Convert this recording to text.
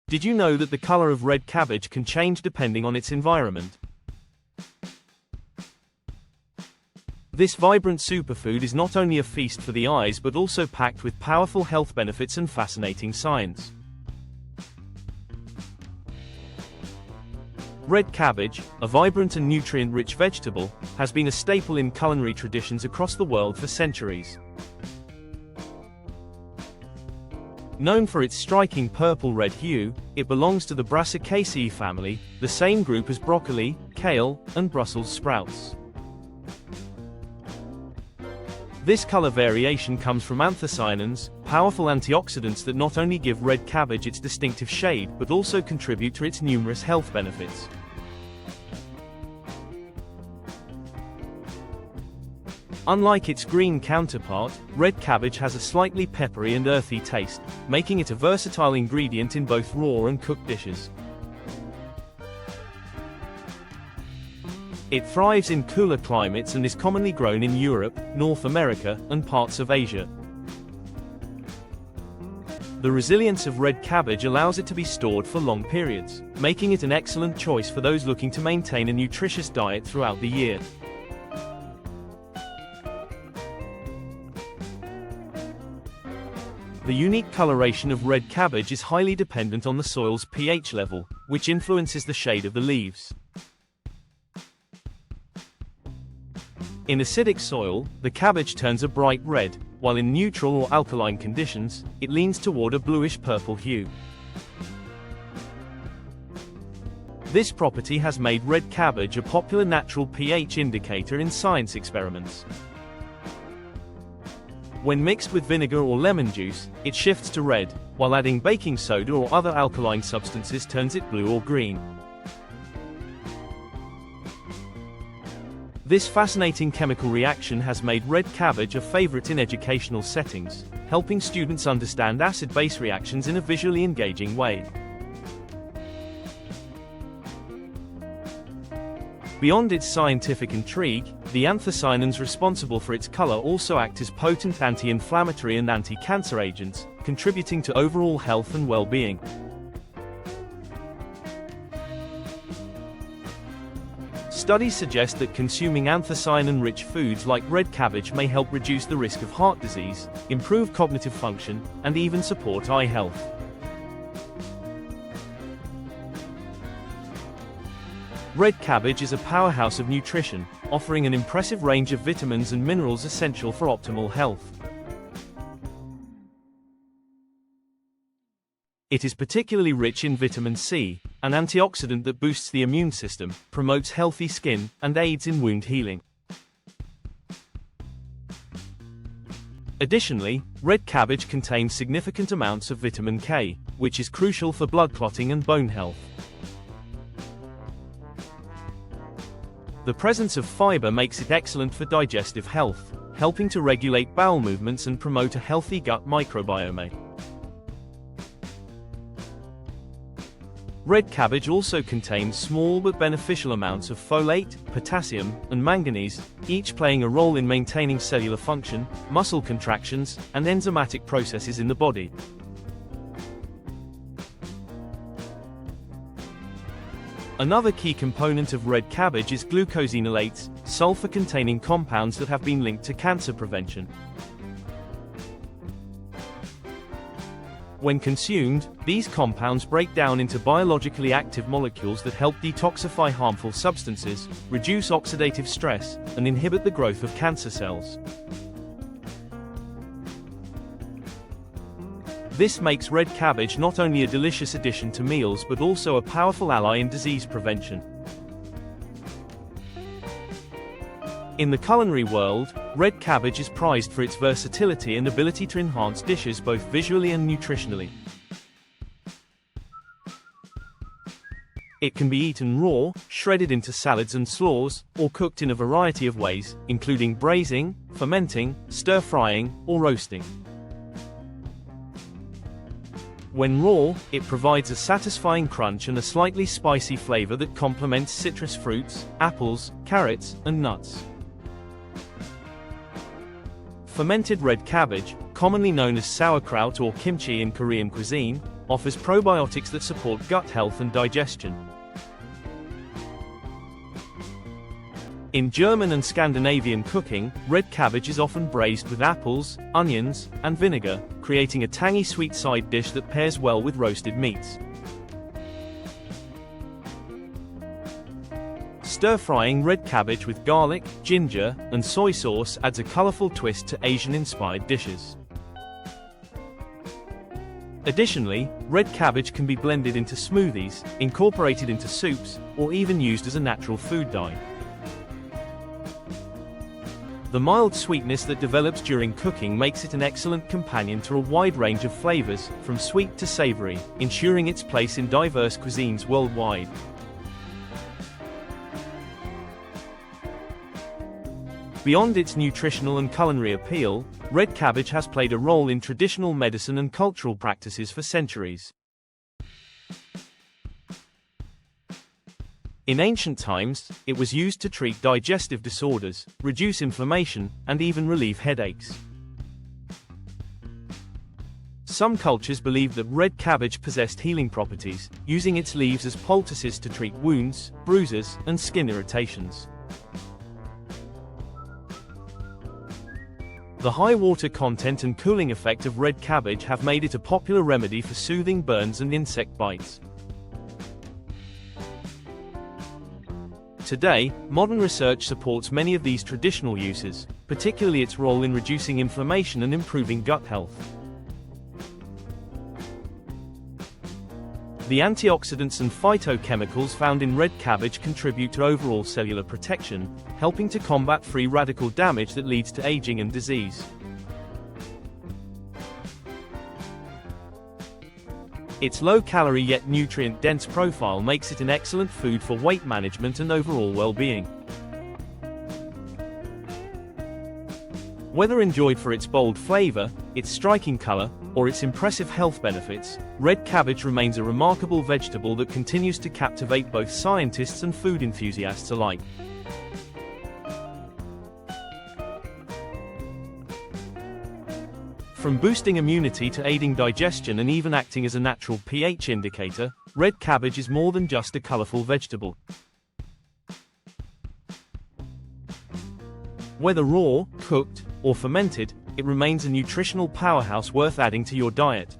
Did you know that the color of red cabbage can change depending on its environment? This vibrant superfood is not only a feast for the eyes but also packed with powerful health benefits and fascinating science. Red cabbage, a vibrant and nutrient-rich vegetable, has been a staple in culinary traditions across the world for centuries. Known for its striking purple-red hue, it belongs to the Brassicaceae family, the same group as broccoli, kale, and Brussels sprouts. This color variation comes from anthocyanins, powerful antioxidants that not only give red cabbage its distinctive shade but also contribute to its numerous health benefits. Unlike its green counterpart, red cabbage has a slightly peppery and earthy taste, making it a versatile ingredient in both raw and cooked dishes. It thrives in cooler climates and is commonly grown in Europe, North America, and parts of Asia. The resilience of red cabbage allows it to be stored for long periods, making it an excellent choice for those looking to maintain a nutritious diet throughout the year. The unique coloration of red cabbage is highly dependent on the soil's pH level, which influences the shade of the leaves. In acidic soil, the cabbage turns a bright red, while in neutral or alkaline conditions, it leans toward a bluish-purple hue. This property has made red cabbage a popular natural pH indicator in science experiments. When mixed with vinegar or lemon juice, it shifts to red, while adding baking soda or other alkaline substances turns it blue or green. This fascinating chemical reaction has made red cabbage a favorite in educational settings, helping students understand acid-base reactions in a visually engaging way. Beyond its scientific intrigue, the anthocyanins responsible for its color also act as potent anti-inflammatory and anti-cancer agents, contributing to overall health and well-being. Studies suggest that consuming anthocyanin-rich foods like red cabbage may help reduce the risk of heart disease, improve cognitive function, and even support eye health. Red cabbage is a powerhouse of nutrition, offering an impressive range of vitamins and minerals essential for optimal health. It is particularly rich in vitamin C, an antioxidant that boosts the immune system, promotes healthy skin, and aids in wound healing. Additionally, red cabbage contains significant amounts of vitamin K, which is crucial for blood clotting and bone health. The presence of fiber makes it excellent for digestive health, helping to regulate bowel movements and promote a healthy gut microbiome. Red cabbage also contains small but beneficial amounts of folate, potassium, and manganese, each playing a role in maintaining cellular function, muscle contractions, and enzymatic processes in the body. Another key component of red cabbage is glucosinolates, sulfur-containing compounds that have been linked to cancer prevention. When consumed, these compounds break down into biologically active molecules that help detoxify harmful substances, reduce oxidative stress, and inhibit the growth of cancer cells. This makes red cabbage not only a delicious addition to meals but also a powerful ally in disease prevention. In the culinary world, red cabbage is prized for its versatility and ability to enhance dishes both visually and nutritionally. It can be eaten raw, shredded into salads and slaws, or cooked in a variety of ways, including braising, fermenting, stir-frying, or roasting. When raw, it provides a satisfying crunch and a slightly spicy flavor that complements citrus fruits, apples, carrots, and nuts. Fermented red cabbage, commonly known as sauerkraut or kimchi in Korean cuisine, offers probiotics that support gut health and digestion. In German and Scandinavian cooking, red cabbage is often braised with apples, onions, and vinegar, creating a tangy sweet side dish that pairs well with roasted meats. Stir-frying red cabbage with garlic, ginger, and soy sauce adds a colorful twist to Asian-inspired dishes. Additionally, red cabbage can be blended into smoothies, incorporated into soups, or even used as a natural food dye. The mild sweetness that develops during cooking makes it an excellent companion to a wide range of flavors, from sweet to savory, ensuring its place in diverse cuisines worldwide. Beyond its nutritional and culinary appeal, red cabbage has played a role in traditional medicine and cultural practices for centuries. In ancient times, it was used to treat digestive disorders, reduce inflammation, and even relieve headaches. Some cultures believed that red cabbage possessed healing properties, using its leaves as poultices to treat wounds, bruises, and skin irritations. The high water content and cooling effect of red cabbage have made it a popular remedy for soothing burns and insect bites. Today, modern research supports many of these traditional uses, particularly its role in reducing inflammation and improving gut health. The antioxidants and phytochemicals found in red cabbage contribute to overall cellular protection, helping to combat free radical damage that leads to aging and disease. Its low-calorie yet nutrient-dense profile makes it an excellent food for weight management and overall well-being. Whether enjoyed for its bold flavor, its striking color, or its impressive health benefits, red cabbage remains a remarkable vegetable that continues to captivate both scientists and food enthusiasts alike. From boosting immunity to aiding digestion and even acting as a natural pH indicator, red cabbage is more than just a colorful vegetable. Whether raw, cooked, or fermented, it remains a nutritional powerhouse worth adding to your diet.